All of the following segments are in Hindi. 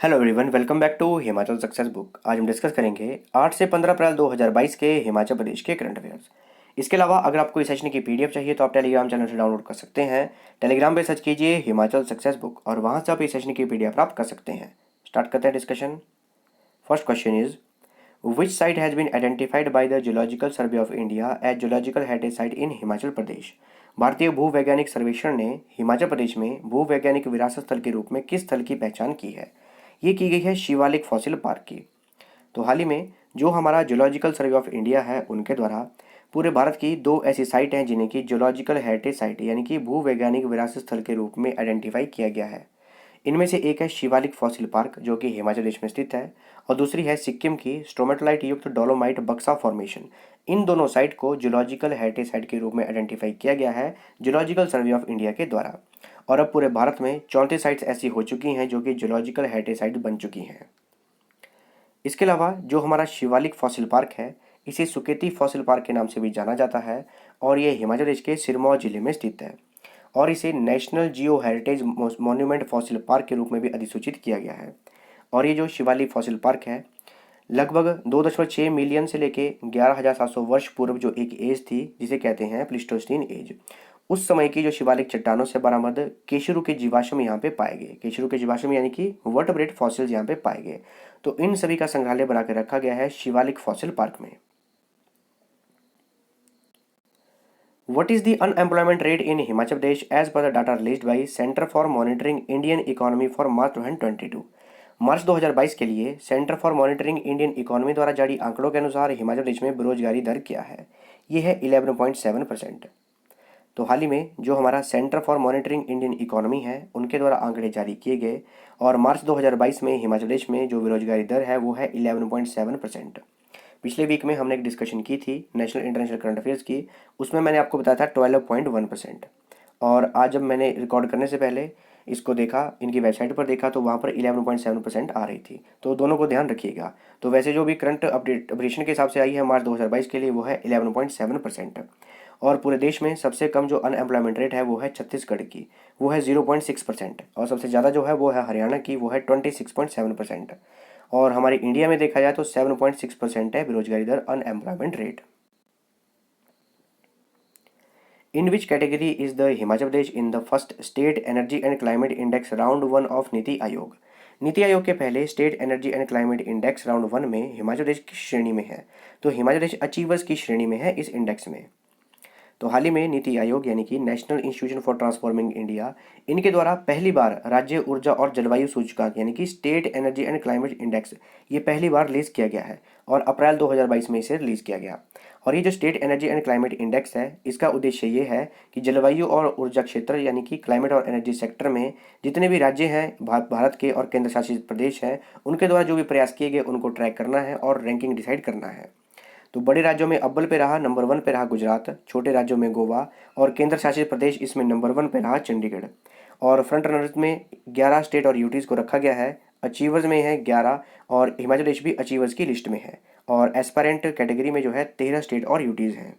Hello everyone, welcome back to Himachal success book. आज हम डिस्कस करेंगे 8 से 15 अप्रैल 2022 के हिमाचल प्रदेश के करंट अफेयर्स। इसके अलावा अगर आपको इस सेशन की पीडीएफ चाहिए तो आप टेलीग्राम चैनल से डाउनलोड कर सकते हैं। टेलीग्राम पे सर्च कीजिए हिमाचल सक्सेस बुक और वहाँ से आप इस सेशन की पीडीएफ प्राप्त कर सकते हैं। स्टार्ट करते हैं discussion. First question is which site has been identified by the geological survey of India as geological heritage site in Himachal Pradesh. भारतीय भूवैज्ञानिक सर्वेक्षण ने हिमाचल प्रदेश में भूवैज्ञानिक विरासत स्थल के रूप में किस स्थल की पहचान की है? ये की गई है शिवालिक फॉसिल पार्क की। तो हाल ही में जो हमारा जियोलॉजिकल सर्वे ऑफ इंडिया है उनके द्वारा पूरे भारत की दो ऐसी साइट हैं जिन्हें कि जियोलॉजिकल हेरिटेज साइट यानी कि भूवैज्ञानिक विरासत स्थल के रूप में आइडेंटिफाई किया गया है। इनमें से एक है शिवालिक फॉसिल पार्क जो कि हिमाचल प्रदेश में स्थित है और दूसरी है सिक्किम की स्ट्रोमेटोलाइट युक्त डोलोमाइट बक्सा फॉर्मेशन। इन दोनों साइट को जियोलॉजिकल हेरिटेज साइट के रूप में आइडेंटिफाई किया गया है जियोलॉजिकल सर्वे ऑफ इंडिया के द्वारा। और अब पूरे भारत में 34 साइट्स ऐसी हो चुकी हैं जो कि जियोलॉजिकल हेरिटेज साइट बन चुकी हैं। इसके अलावा जो हमारा शिवालिक फॉसिल पार्क है इसे सुकेती फॉसिल पार्क के नाम से भी जाना जाता है और ये हिमाचल प्रदेश के सिरमौर जिले में स्थित है और इसे नेशनल जियो हेरिटेज मॉन्यूमेंट फॉसिल पार्क के रूप में भी अधिसूचित किया गया है। और ये जो शिवालिक फॉसिल पार्क है लगभग 2.6 मिलियन से लेके 11,700 वर्ष पूर्व जो एक एज थी जिसे कहते हैं प्लीस्टोसीन एज, उस समय की जो शिवालिक चट्टानों से बरामद केशरू के जीवाश्म यहाँ पे पाए गए। केशरू के जीवाश्म यानी कि वर्टेब्रेट फॉसिल्स यहाँ पे पाए गए। तो इन सभी का संग्रहालय बना के रखा गया है शिवालिक फॉसिल पार्क में। What is the unemployment rate in Himachal Pradesh as per the data released by Center for Monitoring Indian Economy for March 2022? मार्च 2022 के लिए centre for monitoring Indian economy द्वारा जारी आंकड़ों के अनुसार हिमाचल प्रदेश में बेरोजगारी दर क्या है? ये है 11.7%। तो हाल ही में जो हमारा centre for monitoring Indian economy है उनके द्वारा आंकड़े जारी किए गए और मार्च 2022 में हिमाचल प्रदेश में जो बेरोजगारी दर है वो है 11.7%। पिछले वीक में हमने एक डिस्कशन की थी नेशनल इंटरनेशनल करंट अफेयर्स की, उसमें मैंने आपको बताया था 12.1%। और आज जब मैंने रिकॉर्ड करने से पहले इसको देखा, इनकी वेबसाइट पर देखा तो वहाँ पर 11.7% आ रही थी। तो दोनों को ध्यान रखिएगा। तो वैसे जो भी करंट अपडेशन के हिसाब से आई है मार्च 2022 के लिए वो है 11.7%। और पूरे देश में सबसे कम जो अनएम्प्लॉयमेंट रेट है वो है छत्तीसगढ़ की, वो है 0.6%। और सबसे ज़्यादा जो है वो है हरियाणा की, वो है 26.7%। और हमारे इंडिया में देखा जाए तो 7.6% है बेरोजगारी दर unemployment rate. In which category is the Himachal Pradesh in the first state energy and climate index round 1 of NITI Aayog? NITI Aayog के पहले state energy and climate index round 1 में हिमाचल प्रदेश की श्रेणी में है। तो हिमाचल प्रदेश अचीवर्स की श्रेणी में है इस इंडेक्स में। तो हाल ही में नीति आयोग यानी कि national institution for transforming India, इनके द्वारा पहली बार राज्य ऊर्जा और जलवायु सूचकांक यानी कि state energy and climate index ये पहली बार रिलीज किया गया है और अप्रैल 2022 में इसे रिलीज किया गया। और ये जो state energy and climate index है इसका उद्देश्य ये है कि जलवायु और ऊर्जा क्षेत्र यानी कि क्लाइमेट और एनर्जी सेक्टर में जितने भी राज्य हैं भारत के और केंद्र शासित प्रदेश हैं उनके द्वारा जो भी प्रयास किए गए उनको ट्रैक करना है और रैंकिंग डिसाइड करना है। तो बड़े राज्यों में अव्वल पे रहा, नंबर 1 पे रहा गुजरात, छोटे राज्यों में गोवा और केंद्र शासित प्रदेश इसमें नंबर 1 पे रहा चंडीगढ़। और फ्रंट रनर्स में 11 स्टेट और यूटीज़ को रखा गया है। अचीवर्स में है 11 और हिमाचल प्रदेश भी अचीवर्स की लिस्ट में है। और एस्पायरेंट कैटेगरी में जो है 13 स्टेट और यूटीज़ हैं।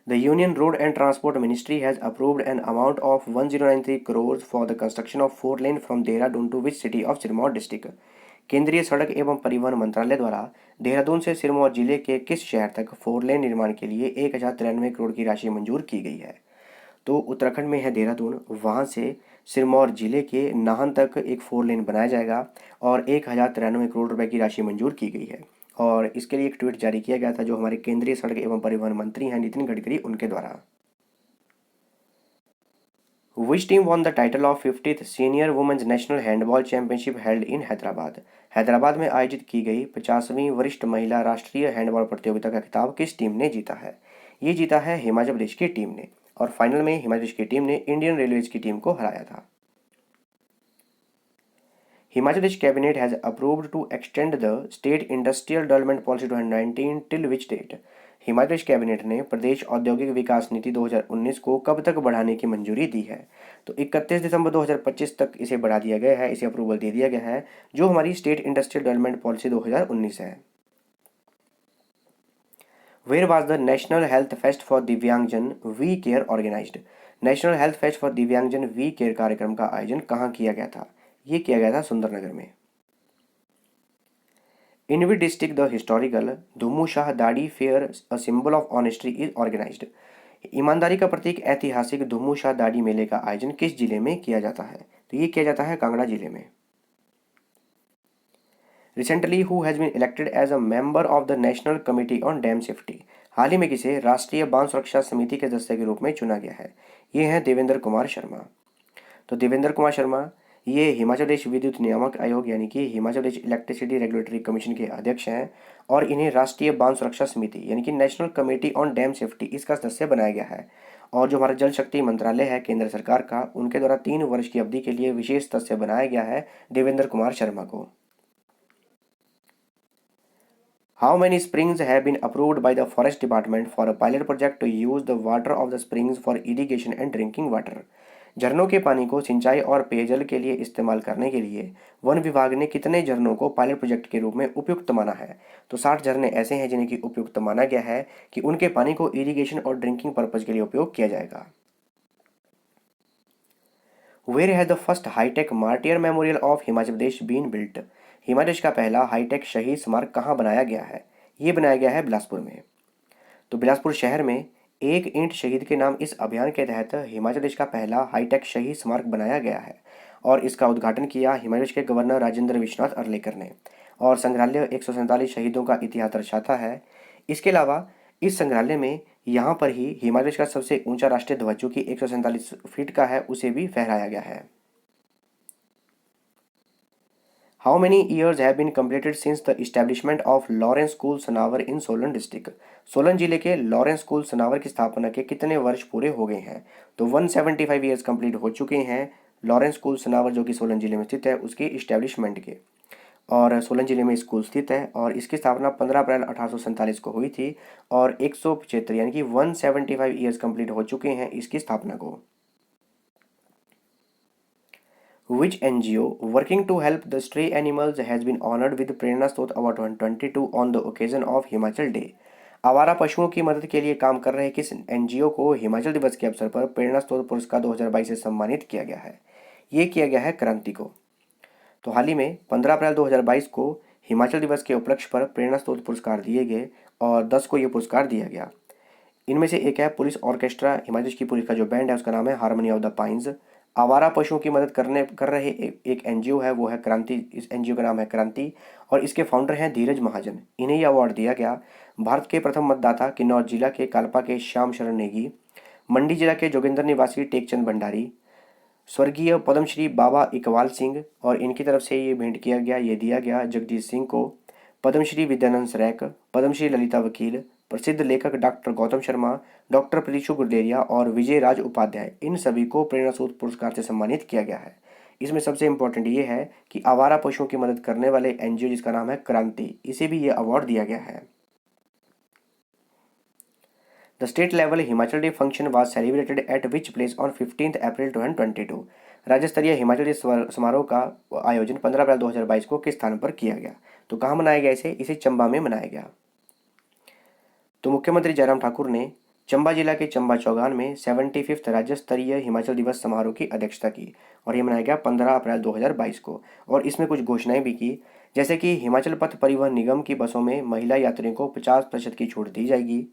The Union Road and Transport Ministry has approved an amount of 1093 crores for the construction of 4 lane from Dehradun to which city of Sirmaur district? केंद्रीय सड़क एवं परिवहन मंत्रालय द्वारा देहरादून से सिरमौर जिले के किस शहर तक 4 लेन निर्माण के लिए 1093 करोड़ की राशि मंजूर की गई है? तो उत्तराखंड में है देहरादून, वहाँ से सिरमौर जिले के नाहन तक एक 4 लेन बनाया जाएगा और 1093 करोड़ रुपए की राशि मंजूर की गई है। और इसके लिए एक ट्वीट जारी किया गया था जो हमारे केंद्रीय सड़क एवं परिवहन मंत्री हैं नितिन गडकरी उनके द्वारा। Which team won the title of 50th Senior Women's National Handball Championship held in Hyderabad? Hyderabad में आयोजित की गई 50वीं वरिष्ठ महिला राष्ट्रीय हैंडबॉल प्रतियोगिता का खिताब किस टीम ने जीता है? ये जीता है हिमाचल प्रदेश की टीम ने और फाइनल में हिमाचल प्रदेश की टीम ने इंडियन रेलवेज की टीम को हराया था। Himachal Pradesh cabinet has approved to extend the state industrial development policy 2019 till which date? Himachal Pradesh cabinet ने प्रदेश औद्योगिक विकास नीति 2019 को कब तक बढ़ाने की मंजूरी दी है? तो 31 दिसंबर 2025 तक इसे बढ़ा दिया गया है, इसे अप्रूवल दे दिया गया है जो हमारी स्टेट इंडस्ट्रियल डेवलपमेंट पॉलिसी 2019 है। Where was the national health fest for Divyangjan we care organised? National health fest for Divyangjan we care कार्यक्रम का आयोजन कहाँ किया गया था? ये किया गया था सुंदरनगर में। In which district the historical Dhummu Shah Dadhi fair a symbol of honesty is organised? ईमानदारी का प्रतीक ऐतिहासिक धुम्मू शाह दाढ़ी मेले का आयोजन किस जिले में किया जाता है? तो ये किया जाता है कांगड़ा जिले में। Recently who has been elected as a member of the national committee on dam safety? हाल ही में किसे राष्ट्रीय बांध सुरक्षा समिति के सदस्य के रूप में चुना गया है? ये हैं देवेंद्र कुमार शर्मा। तो देवेंद्र कुमार शर्मा ये हिमाचल प्रदेश विद्युत नियामक आयोग यानी कि Himachal Pradesh electricity regulatory commission के अध्यक्ष हैं और इन्हें राष्ट्रीय बांध सुरक्षा समिति यानी कि national committee on dam safety इसका सदस्य बनाया गया है। और जो हमारा जल शक्ति मंत्रालय है केंद्र सरकार का, उनके द्वारा 3 वर्ष की अवधि के लिए विशेष सदस्य बनाया गया है देवेंद्र कुमार शर्मा को। How many springs have been approved by the Forest Department for a pilot project to use the water of the springs for irrigation and drinking water? झरनों के पानी को सिंचाई और पेयजल के लिए इस्तेमाल करने के लिए वन विभाग ने कितने झरनों को पायलट प्रोजेक्ट के रूप में उपयुक्त माना है? तो 60 झरने ऐसे हैं जिन्हें कि उपयुक्त माना गया है कि उनके पानी को इरिगेशन और ड्रिंकिंग पर्पज के लिए उपयोग किया जाएगा। Where has the first hi-tech martyr memorial of Himachal Pradesh been built? Himachal Pradesh का पहला हाईटेक शहीद स्मारक कहाँ बनाया गया है? ये बनाया गया है बिलासपुर में। तो बिलासपुर शहर में एक ईंट शहीद के नाम इस अभियान के तहत हिमाचल प्रदेश का पहला हाईटेक शहीद स्मारक बनाया गया है और इसका उद्घाटन किया हिमाचल प्रदेश के गवर्नर राजेंद्र विश्वनाथ अर्लेकर ने। और संग्रहालय 147 शहीदों का इतिहास दर्शाता है। इसके अलावा इस संग्रहालय में यहाँ पर ही हिमाचल प्रदेश का सबसे ऊंचा राष्ट्रीय ध्वज जो कि 147 फीट का है उसे भी फहराया गया है। How many years have been completed since the establishment of Lawrence school Sanawar in Solan district? Solan जिले के लॉरेंस स्कूल सनावर की स्थापना के कितने वर्ष पूरे हो गए हैं? तो 175 ईयर्स कंप्लीट हो चुके हैं लॉरेंस स्कूल सनावर जो कि सोलन जिले में स्थित है उसके इस्टेब्लिशमेंट के। और सोलन जिले में स्कूल स्थित है और इसकी स्थापना 15 अप्रैल 1847 को हुई थी और 175 यानी कि 175 ईयर्स कंप्लीट हो चुके हैं इसकी स्थापना को। Which NGO working to help the stray animals has been honored with प्रेरणा स्रोत award 2022 on the occasion of Himachal day? आवारा पशुओं की मदद के लिए काम कर रहे किस एनजीओ को हिमाचल दिवस के अवसर पर प्रेरणा स्रोत पुरस्कार 2022 से सम्मानित किया गया है? ये किया गया है क्रांति को। तो हाल ही में 15 अप्रैल 2022 को हिमाचल दिवस के उपलक्ष्य पर प्रेरणा स्रोत पुरस्कार दिए गए और 10 को ये पुरस्कार दिया गया। इनमें से एक है पुलिस ऑर्केस्ट्रा हिमाचल की पुलिस का जो बैंड है उसका नाम है हारमोनी ऑफ द पाइन्स। आवारा पशुओं की मदद कर रहे एक एनजीओ है वो है क्रांति। इस एनजीओ का नाम है क्रांति और इसके फाउंडर हैं धीरज महाजन। इन्हें यह अवार्ड दिया गया। भारत के प्रथम मतदाता किन्नौर जिला के कालपा के श्याम शरण नेगी, मंडी जिला के जोगिंदर निवासी टेकचंद भंडारी, स्वर्गीय पद्मश्री बाबा इकबाल सिंह और इनकी तरफ से ये भेंट किया गया, ये दिया गया जगजीत सिंह को, पद्मश्री विद्यानंद सरेक, पद्मश्री ललिता वकील, प्रसिद्ध लेखक डॉक्टर गौतम शर्मा, डॉक्टर प्रतीशु गुर्देरिया और विजय राज उपाध्याय, इन सभी को प्रेरणा स्रोत पुरस्कार से सम्मानित किया गया है। इसमें सबसे इंपॉर्टेंट ये है कि आवारा पशुओं की मदद करने वाले एनजीओ जिसका नाम है क्रांति, इसे भी ये अवार्ड दिया गया है। The state level Himachal day function was celebrated eight which place on 15 अप्रैल 2022? राज्य स्तरीय हिमाचल डे समारोह का आयोजन 15 अप्रैल 2022 को किस स्थान पर किया गया? तो कहाँ मनाया गया? इसे चंबा में मनाया गया। तो मुख्यमंत्री जयराम ठाकुर ने चंबा जिला के चंबा चौगान में 75th राज्य स्तरीय हिमाचल दिवस समारोह की अध्यक्षता की और ये मनाया गया 15 अप्रैल 2022 को। और इसमें कुछ घोषणाएं भी की, जैसे कि हिमाचल पथ परिवहन निगम की बसों में महिला यात्रियों को 50% की छूट दी जाएगी।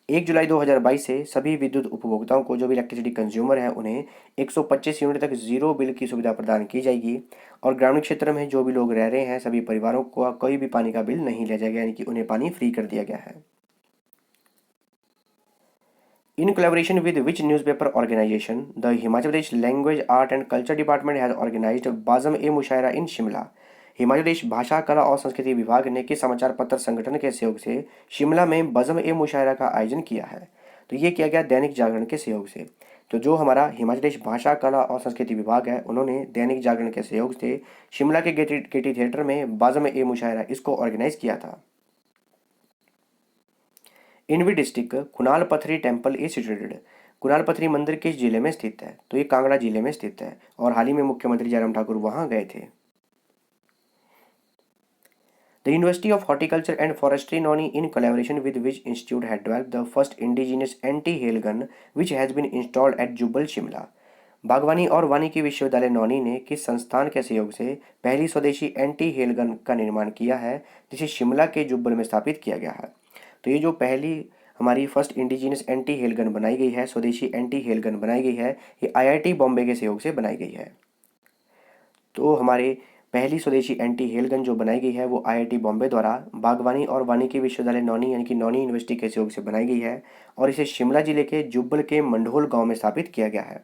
1 जुलाई 2022 से सभी विद्युत उपभोक्ताओं को जो भी इलेक्ट्रिसिटी कंज्यूमर हैं उन्हें 125 यूनिट तक जीरो बिल की सुविधा प्रदान की जाएगी। और ग्रामीण क्षेत्र में जो भी लोग रह रहे हैं सभी परिवारों को कोई भी पानी का बिल नहीं लिया जाएगा, यानी कि उन्हें पानी फ्री कर दिया गया है। In collaboration with which newspaper organization, the Himachal Pradesh Language, Art and Culture Department has organized Bazm-e-Mushaira in Shimla? Himachal Pradesh भाषा कला और संस्कृति विभाग ने किस समाचार पत्र संगठन के सहयोग से शिमला में बज़म-ए-मुशायरा का आयोजन किया है? तो ये किया गया दैनिक जागरण के सहयोग से। तो जो हमारा हिमाचल प्रदेश भाषा कला और संस्कृति विभाग है उन्होंने दैनिक जागरण के सहयोग से शिमला के गेटी थिएटर में बज़म-ए-मुशायरा इसको ऑर्गेनाइज किया था। इन विच डिस्ट्रिक्ट कुणाल पथरी टेम्पल इज सिचुएटेड? कुणाल पथरी मंदिर किस जिले में स्थित है? तो ये कांगड़ा जिले में स्थित है और हाल ही में मुख्यमंत्री जयराम ठाकुर वहां गए थे। The University of Horticulture and Forestry Noni, in collaboration with which institute, had developed the first indigenous anti-hail gun, which has been installed at Jubbal Shimla. बागवानी और वानिकी विश्वविद्यालय नौनी ने किस संस्थान के सहयोग से पहली स्वदेशी एंटी हेल गन का निर्माण किया है, जिसे शिमला के जुब्बल में स्थापित किया गया है। तो ये जो पहली हमारी first indigenous anti hail gun बनाई गई है, स्वदेशी एंटी हेल गन बनाई गई है, ये आईआईटी बॉम्बे के सहयोग से बनाई गई है। तो हमारे पहली स्वदेशी एंटी हेल गन जो बनाई गई है वो आईआईटी बॉम्बे द्वारा बागवानी और वानिकी विश्वविद्यालय नौनी यानी कि नौनी यूनिवर्सिटी के सहयोग से बनाई गई है और इसे शिमला जिले के जुब्बल के मंढोल गांव में स्थापित किया गया है।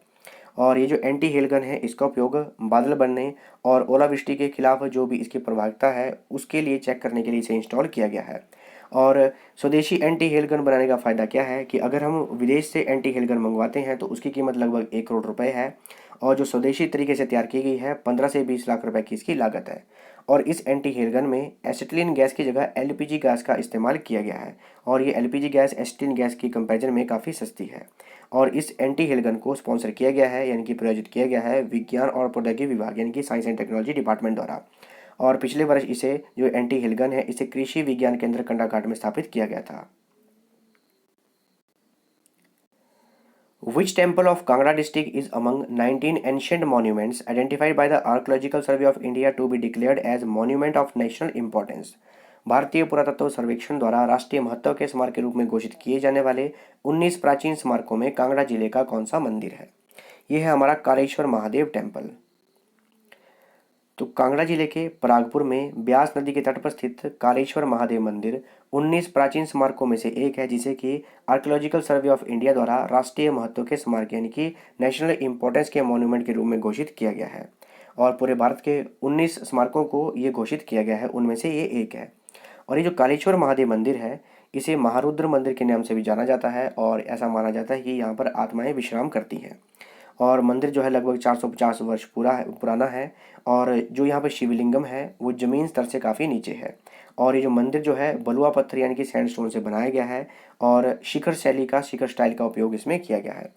और ये जो एंटी हेल गन है इसका उपयोग बादल बनने और ओलावृष्टि के खिलाफ जो भी इसकी प्रभाविता है उसके लिए चेक करने के लिए इसे इंस्टॉल किया गया है। और स्वदेशी एंटी हेल गन बनाने का फ़ायदा क्या है कि अगर हम विदेश से एंटी हेल गन मंगवाते हैं तो उसकी कीमत लगभग 1 करोड़ रुपए है और जो स्वदेशी तरीके से तैयार की गई है 15 से 20 लाख रुपए की इसकी लागत है। और इस एंटी हेल गन में एसिटिलीन गैस की जगह एलपीजी गैस का इस्तेमाल किया गया है और ये एलपीजी गैस एसिटिलीन गैस की कंपैरिजन में काफ़ी सस्ती है। और इस एंटी हेल गन को स्पॉन्सर किया गया है यानी कि प्रायोजित किया गया है विज्ञान और प्रौद्योगिकी विभाग यानी कि साइंस एंड टेक्नोलॉजी डिपार्टमेंट द्वारा। और पिछले वर्ष इसे जो एंटी हेल गन है इसे कृषि विज्ञान केंद्र कंडाघाट में स्थापित किया गया था। Which temple of Kangra district is among 19 ancient monuments identified by the Archaeological Survey of India to be declared as Monument of National Importance? भारतीय पुरातत्व सर्वेक्षण द्वारा राष्ट्रीय महत्व के स्मारक के रूप में घोषित किए जाने वाले 19 प्राचीन स्मारकों में कांगड़ा जिले का कौन सा मंदिर है? यह है हमारा कालेश्वर महादेव टेम्पल। तो कांगड़ा जिले के परागपुर में ब्यास नदी के तट पर स्थित कालेश्वर महादेव मंदिर 19 प्राचीन स्मारकों में से एक है, जिसे कि आर्कियोलॉजिकल सर्वे ऑफ इंडिया द्वारा राष्ट्रीय महत्व के स्मारक यानी कि नेशनल इंपॉर्टेंस के मॉन्यूमेंट के रूप में घोषित किया गया है। और पूरे भारत के 19 स्मारकों को ये घोषित किया गया है, उनमें से ये एक है। और ये जो कालेश्वर महादेव मंदिर है इसे महारुद्र मंदिर के नाम से भी जाना जाता है और ऐसा माना जाता है कि यहाँ पर आत्माएं विश्राम करती हैं। और मंदिर जो है लगभग 450 वर्ष पुराना है और जो यहाँ पर शिवलिंगम है वो ज़मीन स्तर से काफ़ी नीचे है। और ये जो मंदिर जो है बलुआ पत्थर यानी कि सैंडस्टोन से बनाया गया है और शिखर स्टाइल का उपयोग इसमें किया गया है।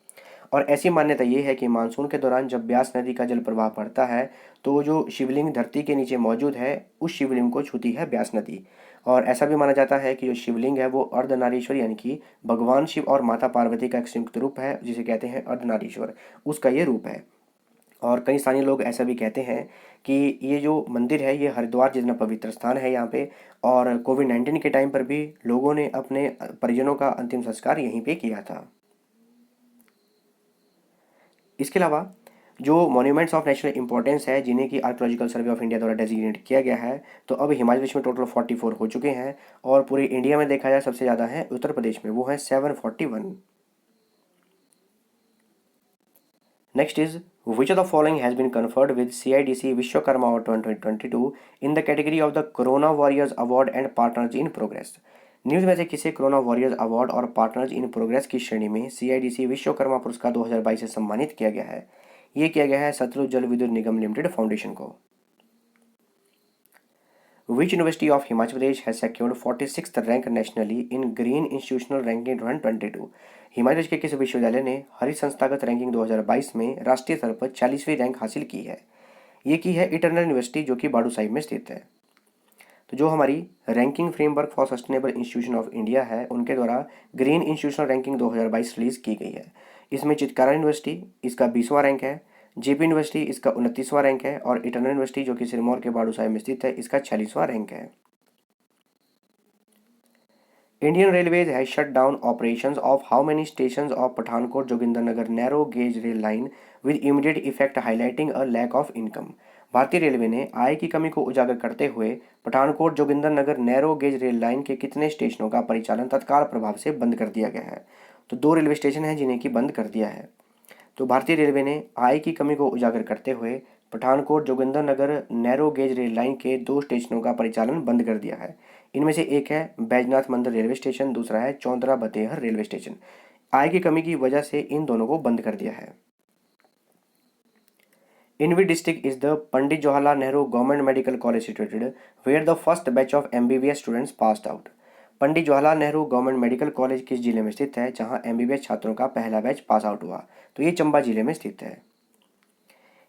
और ऐसी मान्यता ये है कि मानसून के दौरान जब ब्यास नदी का जल प्रवाह बढ़ता है तो जो शिवलिंग धरती के नीचे मौजूद है उस शिवलिंग को छूती है ब्यास नदी। और ऐसा भी माना जाता है कि जो शिवलिंग है वो अर्धनारीश्वर यानी कि भगवान शिव और माता पार्वती का एक संयुक्त रूप है जिसे कहते हैं अर्धनारीश्वर, उसका ये रूप है। और कई स्थानीय लोग ऐसा भी कहते हैं कि ये जो मंदिर है ये हरिद्वार जितना पवित्र स्थान है यहाँ पे। और कोविड-19 के टाइम पर भी लोगों ने अपने परिजनों का अंतिम संस्कार यहीं पे किया था। इसके अलावा जो मॉन्यूमेंट्स ऑफ नेशनल इंपॉर्टेंस है जिन्हें कि आर्कियोलॉजिकल सर्वे ऑफ इंडिया द्वारा डेजिग्नेट किया गया है, तो अब हिमाचल प्रदेश में टोटल 44 हो चुके हैं और पूरे इंडिया में देखा जाए सबसे ज़्यादा है उत्तर प्रदेश में, वो है 741। Next is which of the following has been conferred with CIDC Vishwakarma award 2022 in the category of the corona warriors award and partners in progress? News में से किसे कोरोना वॉरियर्स अवार्ड और पार्टनर्स इन प्रोग्रेस की श्रेणी में CIDC विश्वकर्मा पुरस्कार 2022 से सम्मानित किया गया है? ये किया गया है सतलुज जल विद्युत निगम लिमिटेड फाउंडेशन को। Which University of Himachal Pradesh has secured 46th rank nationally in Green Institutional Ranking 2022? Himachal Pradesh के किस विश्वविद्यालय ने हरित संस्थागत रैंकिंग 2022 में राष्ट्रीय स्तर पर 40वीं रैंक हासिल की है? ये की है इटर्नल यूनिवर्सिटी जो कि बाडू साहिब में स्थित है। तो जो हमारी ranking framework for sustainable institution of India है उनके द्वारा ग्रीन इंस्टीट्यूशनल रैंकिंग 2022 रिलीज की गई है। इसमें चितकारा यूनिवर्सिटी इसका 20वां रैंक है, जेपी यूनिवर्सिटी इसका 29वां रैंक है और इटर्नल यूनिवर्सिटी जो कि सिरमौर के बाडू साहिब में स्थित है इसका 46वां रैंक है। Indian railways has shut down operations of how many stations of Pathankot Jogindernagar narrow gauge rail line with immediate effect highlighting a lack of income? भारतीय रेलवे ने आय की कमी को उजागर करते हुए Pathankot Jogindernagar narrow gauge rail line के कितने स्टेशनों का परिचालन तत्काल प्रभाव से बंद कर दिया गया है? तो 2 रेलवे स्टेशन हैं जिन्हें कि बंद कर दिया है। तो भारतीय रेलवे ने आय की कमी को उजागर करते हुए Pathankot Jogindernagar narrow gauge rail line के 2 स्टेशनों का परिचालन बंद कर दिया है। इनमें से एक है बैजनाथ मंदिर रेलवे स्टेशन, दूसरा है चौंतरा बतेहर रेलवे स्टेशन। आय की कमी की वजह से इन दोनों को बंद कर दिया है। In which district is the Pandit Jawaharlal Nehru Government Medical College situated, where the first batch of MBBS students passed out? Pandit Jawaharlal Nehru government medical college किस जिले में स्थित है जहां MBBS छात्रों का पहला बैच पास आउट हुआ? तो ये चंबा जिले में स्थित है।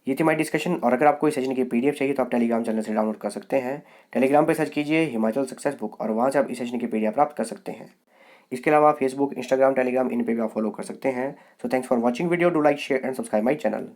ये थी हमारी डिस्कशन। और अगर आपको इस सेशन की पीडीएफ चाहिए तो आप टेलीग्राम चैनल से डाउनलोड कर सकते हैं। टेलीग्राम पे सर्च कीजिए हिमाचल सक्सेस बुक और वहाँ से आप इस सेशन की पीडीएफ प्राप्त कर सकते हैं। इसके अलावा फेसबुक, इंस्टाग्राम, टेलीग्राम इन पे भी आप फॉलो कर सकते हैं। So thanks for watching video. Do like, share and subscribe my channel.